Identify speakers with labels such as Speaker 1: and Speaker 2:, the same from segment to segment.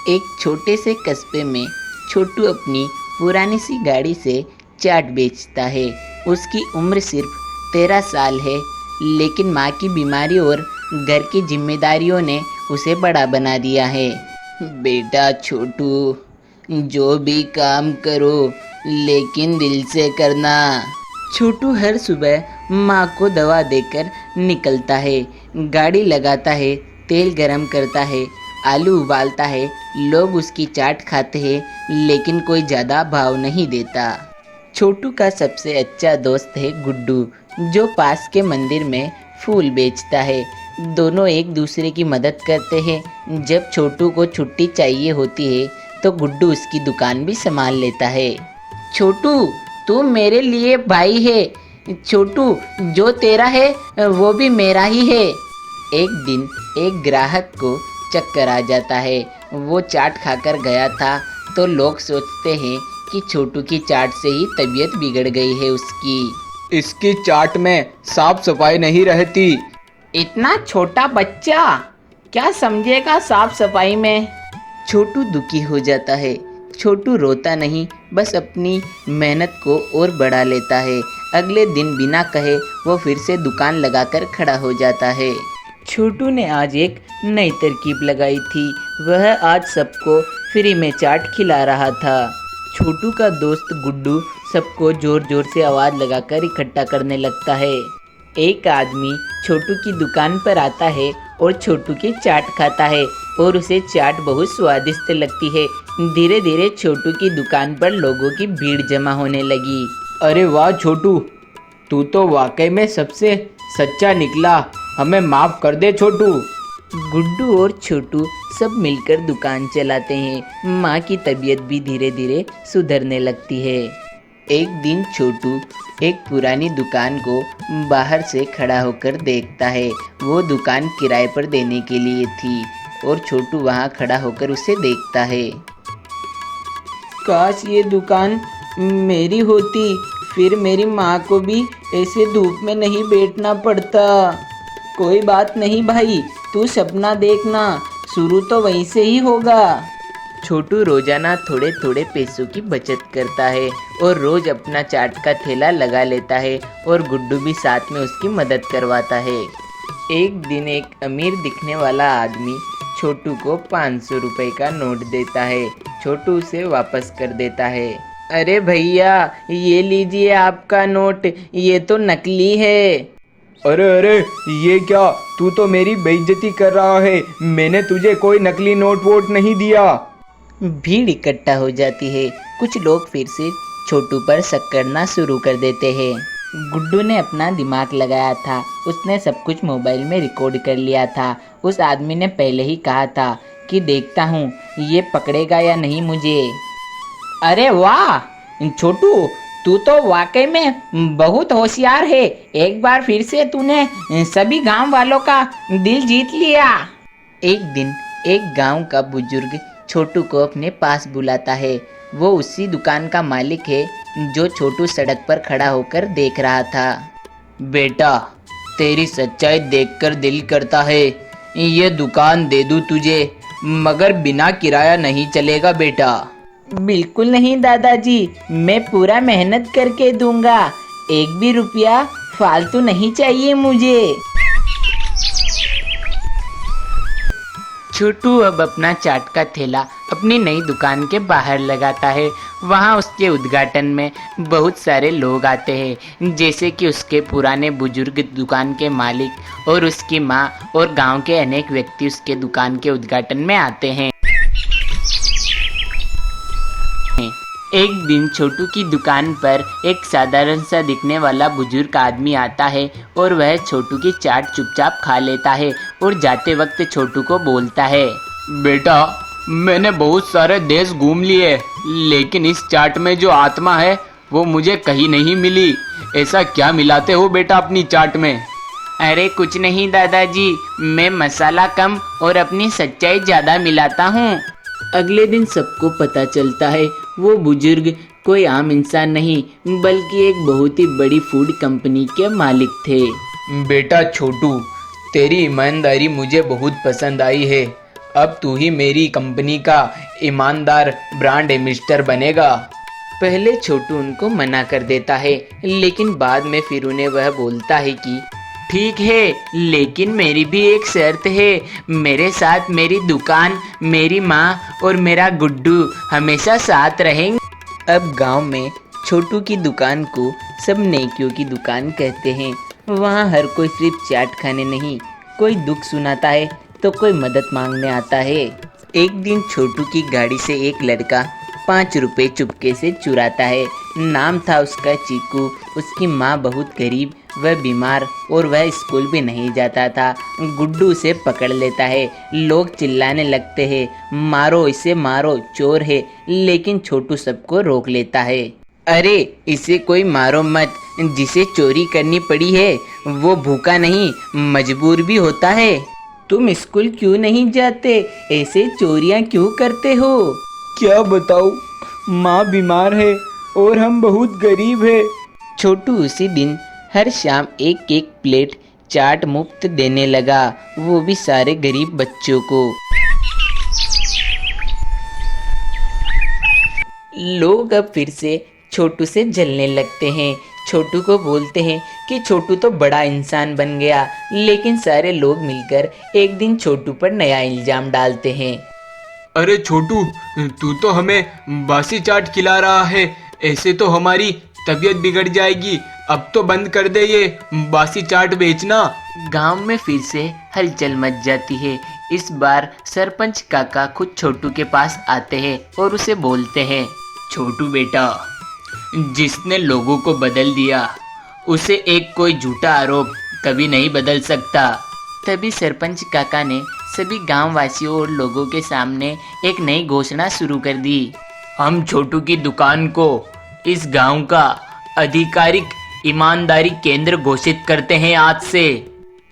Speaker 1: एक छोटे से कस्बे में छोटू अपनी पुरानी सी गाड़ी से चाट बेचता है। उसकी उम्र सिर्फ 13 साल है, लेकिन माँ की बीमारी और घर की जिम्मेदारियों ने उसे बड़ा बना दिया है। बेटा छोटू, जो भी काम करो लेकिन दिल से करना। छोटू हर सुबह माँ को दवा देकर निकलता है, गाड़ी लगाता है, तेल गरम करता है, आलू उबालता है। लोग उसकी चाट खाते हैं, लेकिन कोई ज़्यादा भाव नहीं देता। छोटू का सबसे अच्छा दोस्त है गुड्डू, जो पास के मंदिर में फूल बेचता है। दोनों एक दूसरे की मदद करते हैं। जब छोटू को छुट्टी चाहिए होती है तो गुड्डू उसकी दुकान भी संभाल लेता है। छोटू, तू मेरे लिए भाई है। छोटू, जो तेरा है वो भी मेरा ही है। एक दिन एक ग्राहक को चक्कर आ जाता है। वो चाट खाकर गया था तो लोग सोचते हैं कि छोटू की चाट से ही तबीयत बिगड़ गई है उसकी।
Speaker 2: इसकी चाट में साफ सफाई नहीं रहती।
Speaker 1: इतना छोटा बच्चा क्या समझेगा साफ सफाई में। छोटू दुखी हो जाता है। छोटू रोता नहीं, बस अपनी मेहनत को और बढ़ा लेता है। अगले दिन बिना कहे वो फिर से दुकान लगाकर खड़ा हो जाता है। छोटू ने आज एक नई तरकीब लगाई थी। वह आज सबको फ्री में चाट खिला रहा था। छोटू का दोस्त गुड्डू सबको जोर जोर से आवाज़ लगाकर इकट्ठा करने लगता है। एक आदमी छोटू की दुकान पर आता है और छोटू की चाट खाता है और उसे चाट बहुत स्वादिष्ट लगती है। धीरे धीरे छोटू की दुकान पर लोगों की भीड़ जमा होने लगी।
Speaker 2: अरे वाह छोटू, तू तो वाकई में सबसे सच्चा निकला। हमें माफ कर दे छोटू।
Speaker 1: गुड्डू और छोटू सब मिलकर दुकान चलाते हैं। माँ की तबीयत भी धीरे धीरे सुधरने लगती है। एक दिन छोटू एक पुरानी दुकान को बाहर से खड़ा होकर देखता है। वो दुकान किराए पर देने के लिए थी और छोटू वहाँ खड़ा होकर उसे देखता है। काश ये दुकान मेरी होती, फिर मेरी माँ को भी ऐसे धूप में नहीं बैठना पड़ता। कोई बात नहीं भाई, तू सपना देखना, शुरू तो वहीं से ही होगा। छोटू रोजाना थोड़े थोड़े पैसों की बचत करता है और रोज अपना चाट का ठेला लगा लेता है और गुड्डू भी साथ में उसकी मदद करवाता है। एक दिन एक अमीर दिखने वाला आदमी छोटू को 500 रुपए का नोट देता है। छोटू उसे वापस कर देता है। अरे भैया, ये लीजिए आपका नोट, ये तो नकली है।
Speaker 2: अरे अरे, ये क्या, तू तो मेरी बेइज्जती कर रहा है। मैंने तुझे कोई नकली नोट वोट नहीं दिया।
Speaker 1: भीड़ इकट्ठा हो जाती है। कुछ लोग फिर से छोटू पर शक करना शुरू कर देते हैं। गुड्डू ने अपना दिमाग लगाया था। उसने सब कुछ मोबाइल में रिकॉर्ड कर लिया था। उस आदमी ने पहले ही कहा था कि देखता हूँ ये पकड़ेगा या नहीं मुझे। अरे वाह छोटू, तू तो वाकई में बहुत होशियार है। एक बार फिर से तूने सभी गांव वालों का दिल जीत लिया। एक दिन एक गांव का बुजुर्ग छोटू को अपने पास बुलाता है। वो उसी दुकान का मालिक है जो छोटू सड़क पर खड़ा होकर देख रहा था। बेटा, तेरी सच्चाई देखकर दिल करता है ये दुकान दे दूं तुझे, मगर बिना किराया नहीं चलेगा बेटा। बिल्कुल नहीं दादाजी, मैं पूरा मेहनत करके दूंगा। एक भी रुपया फालतू नहीं चाहिए मुझे। छोटू अब अपना चाट का ठेला अपनी नई दुकान के बाहर लगाता है। वहाँ उसके उद्घाटन में बहुत सारे लोग आते हैं, जैसे कि उसके पुराने बुजुर्ग दुकान के मालिक और उसकी माँ और गांव के अनेक व्यक्ति उसके दुकान के उद्घाटन में आते हैं। एक दिन छोटू की दुकान पर एक साधारण सा दिखने वाला बुजुर्ग आदमी आता है और वह छोटू की चाट चुपचाप खा लेता है और जाते वक्त छोटू को बोलता है,
Speaker 2: बेटा, मैंने बहुत सारे देश घूम लिए, लेकिन इस चाट में जो आत्मा है वो मुझे कहीं नहीं मिली। ऐसा क्या मिलाते हो बेटा अपनी चाट में?
Speaker 1: अरे कुछ नहीं दादाजी, मैं मसाला कम और अपनी सच्चाई ज़्यादा मिलाता हूँ। अगले दिन सबको पता चलता है वो बुजुर्ग कोई आम इंसान नहीं, बल्कि एक बहुत ही बड़ी फूड कंपनी के मालिक थे।
Speaker 2: बेटा छोटू, तेरी ईमानदारी मुझे बहुत पसंद आई है। अब तू ही मेरी कंपनी का ईमानदार ब्रांड एम्बेसडर बनेगा।
Speaker 1: पहले छोटू उनको मना कर देता है, लेकिन बाद में फिर उन्हें वह बोलता है कि ठीक है, लेकिन मेरी भी एक शर्त है। मेरे साथ मेरी दुकान, मेरी माँ और मेरा गुड्डू हमेशा साथ रहेंगे। अब गांव में छोटू की दुकान को सब नेकियों की दुकान कहते हैं। वहाँ हर कोई सिर्फ चाट खाने नहीं, कोई दुख सुनाता है तो कोई मदद मांगने आता है। एक दिन छोटू की गाड़ी से एक लड़का 5 रुपए चुपके से चुराता है। नाम था उसका चीकू। उसकी माँ बहुत गरीब, वह बीमार और वह स्कूल भी नहीं जाता था। गुड्डू उसे पकड़ लेता है। लोग चिल्लाने लगते हैं, मारो इसे मारो, चोर है। लेकिन छोटू सबको रोक लेता है। अरे इसे कोई मारो मत, जिसे चोरी करनी पड़ी है वो भूखा नहीं, मजबूर भी होता है। तुम स्कूल क्यों नहीं जाते? ऐसे चोरियां क्यों करते हो?
Speaker 3: क्या बताऊँ, माँ बीमार है और हम बहुत गरीब है।
Speaker 1: छोटू उसी दिन हर शाम एक एक प्लेट चाट मुफ्त देने लगा, वो भी सारे गरीब बच्चों को। लोग अब फिर से छोटू से जलने लगते हैं। छोटू को बोलते हैं कि छोटू तो बड़ा इंसान बन गया, लेकिन सारे लोग मिलकर एक दिन छोटू पर नया इल्जाम डालते हैं।
Speaker 2: अरे छोटू, तू तो हमें बासी चाट खिला रहा है, ऐसे तो हमारी तबीयत बिगड़ जाएगी। अब तो बंद कर दे ये बासी चाट बेचना।
Speaker 1: गांव में फिर से हलचल मच जाती है। इस बार सरपंच काका खुद छोटू के पास आते हैं और उसे बोलते हैं,
Speaker 2: छोटू बेटा, जिसने लोगों को बदल दिया उसे एक कोई झूठा आरोप कभी नहीं बदल सकता।
Speaker 1: तभी सरपंच काका ने सभी गांव वासियों और लोगों के सामने एक नई घोषणा शुरू कर दी।
Speaker 2: हम छोटू की दुकान को इस गांव का आधिकारिक ईमानदारी केंद्र घोषित करते हैं आज से।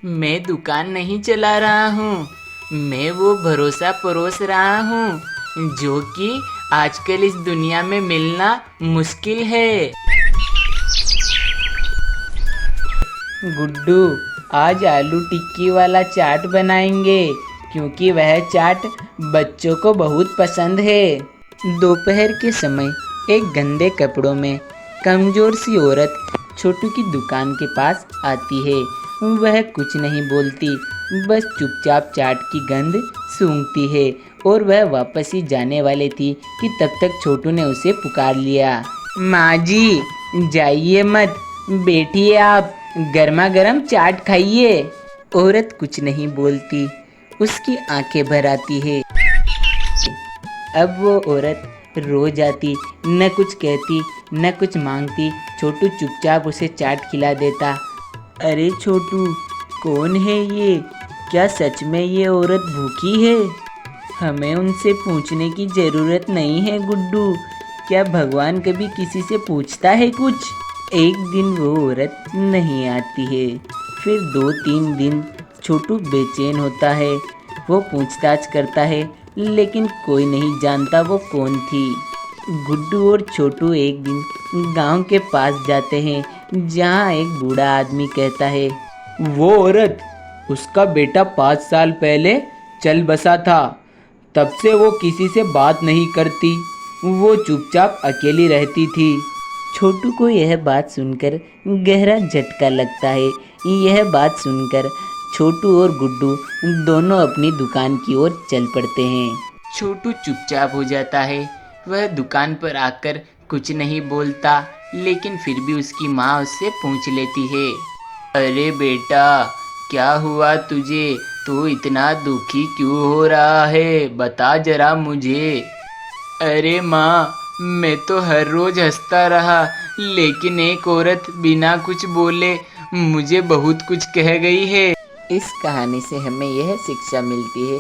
Speaker 1: मैं दुकान नहीं चला रहा हूँ, मैं वो भरोसा परोस रहा हूँ जो कि आजकल इस दुनिया में मिलना मुश्किल है। गुड्डू, आज आलू टिक्की वाला चाट बनाएंगे क्योंकि वह चाट बच्चों को बहुत पसंद है। दोपहर के समय एक गंदे कपड़ों में कमजोर सी औरत छोटू की दुकान के पास आती है। वह कुछ नहीं बोलती, बस चुपचाप चाट की गंध सूंघती है और वह वापस ही जाने वाली थी कि तब तक छोटू ने उसे पुकार लिया। माँ जी, जाइए मत, बैठिए, आप गर्मा गर्म चाट खाइए। औरत कुछ नहीं बोलती, उसकी आंखें भर आती है। अब वो औरत रो जाती, न कुछ कहती न कुछ मांगती। छोटू चुपचाप उसे चाट खिला देता। अरे छोटू, कौन है ये? क्या सच में ये औरत भूखी है? हमें उनसे पूछने की ज़रूरत नहीं है गुड्डू। क्या भगवान कभी किसी से पूछता है कुछ? एक दिन वो औरत नहीं आती है, फिर 2-3 दिन छोटू बेचैन होता है। वो पूछताछ करता है, लेकिन कोई नहीं जानता वो कौन थी। गुड्डू और छोटू एक दिन गांव के पास जाते हैं, जहां एक बूढ़ा आदमी कहता है,
Speaker 3: वो औरत, उसका बेटा 5 साल पहले चल बसा था। तब से वो किसी से बात नहीं करती, वो चुपचाप अकेली रहती थी।
Speaker 1: छोटू को यह बात सुनकर गहरा झटका लगता है। यह बात सुनकर छोटू और गुड्डू दोनों अपनी दुकान की ओर चल पड़ते हैं। छोटू चुपचाप हो जाता है। वह दुकान पर आकर कुछ नहीं बोलता, लेकिन फिर भी उसकी माँ उससे पूछ लेती है, अरे बेटा, क्या हुआ तुझे? तू इतना दुखी क्यों हो रहा है? बता जरा मुझे। अरे माँ, मैं तो हर रोज हंसता रहा, लेकिन एक औरत बिना कुछ बोले मुझे बहुत कुछ कह गई है। इस कहानी से हमें यह शिक्षा मिलती है,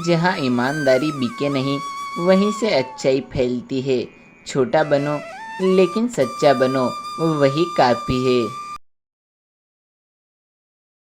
Speaker 1: जहाँ ईमानदारी बिके नहीं, वहीं से अच्छाई फैलती है। छोटा बनो लेकिन सच्चा बनो, वही काफ़ी है।